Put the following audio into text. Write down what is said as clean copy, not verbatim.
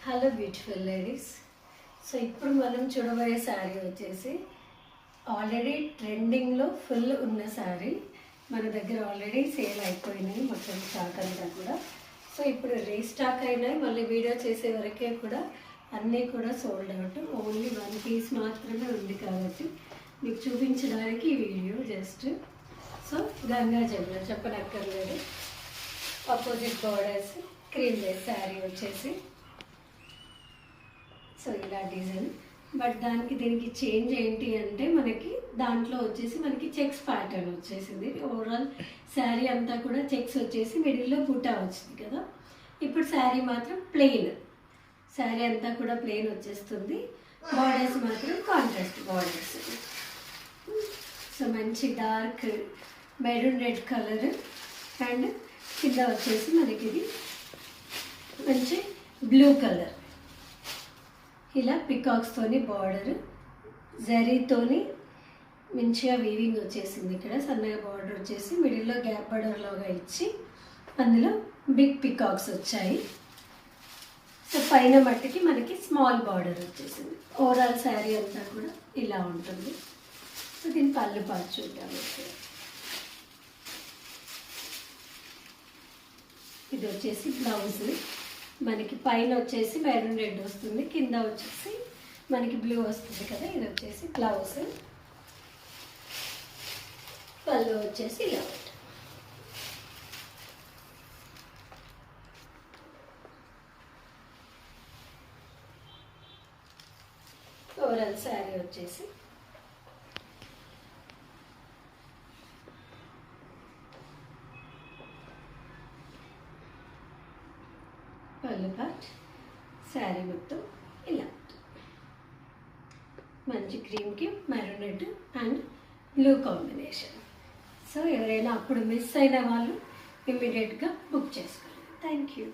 Hello beautiful ladies. So ఇప్పుడు మనం చూడబోయే శారీ వచ్చేసి ఆల్రెడీ ట్రెండింగ్లో ఫుల్ ఉన్న శారీ. మన దగ్గర ఆల్రెడీ సేల్ అయిపోయినాయి మొత్తం స్టాక్ అంతా కూడా. సో ఇప్పుడు రీస్టాక్ అయినాయి, మళ్ళీ వీడియో చేసే వరకే కూడా అన్నీ కూడా సోల్డ్ అవుట్. ఓన్లీ 1 పీస్ మాత్రమే ఉంది కాబట్టి మీకు చూపించడానికి ఈ video just. So Ganga Jamuna చెప్పనక్కర్లేదు. Opposite borders, cream base sari వచ్చేసి సో ఇలా డిజైన్. బట్ దానికి దీనికి చేంజ్ ఏంటి అంటే మనకి దాంట్లో వచ్చేసి మనకి చెక్స్ ప్యాటర్న్ వచ్చేసింది. ఓవరాల్ శారీ అంతా కూడా చెక్స్ వచ్చేసి మిడిల్లో బుట్టా వచ్చింది కదా. ఇప్పుడు శారీ మాత్రం ప్లెయిన్, శారీ అంతా కూడా ప్లెయిన్ వచ్చేస్తుంది. బార్డర్స్ మాత్రం కాంట్రాస్ట్ బార్డర్స్. సో మంచి dark maroon red colour and కింద వచ్చేసి మనకి ఇది మంచి బ్లూ కలర్. ఇలా పికాక్స్తోని బార్డర్, జరీతోని మంచిగా వీవింగ్ వచ్చేసింది. ఇక్కడ సన్నగా బార్డర్ వచ్చేసి మిడిల్లో గ్యాప్ బార్డర్లోగా ఇచ్చి అందులో బిగ్ పికాక్స్ వచ్చాయి. సో పైన మట్టికి మనకి స్మాల్ బార్డర్ వచ్చేసింది. ఓవరాల్ శారీ అంతా కూడా ఇలా ఉంటుంది. సో దీని పళ్ళు పాటు చూద్దాం. ఇది వచ్చేసి బ్లౌజ్. మనకి పైన వచ్చేసి మెరూన్ రెడ్ వస్తుంది, కింద వచ్చేసి మనకి బ్లూ వస్తుంది కదా. ఇది వచ్చేసి బ్లౌజ్. పళ్ళు వచ్చేసి ఇలా ఉంటుంది. ఓవరాల్ శారీ వచ్చేసి పళ్ళు పార్ట్, శారీ మొత్తం ఇలా మంచి క్రీమ్కి maroon red and blue combination. So ఎవరైనా అప్పుడు మిస్ అయిన వాళ్ళు ఇమ్మీడియట్గా బుక్ చేసుకోండి. Thank you.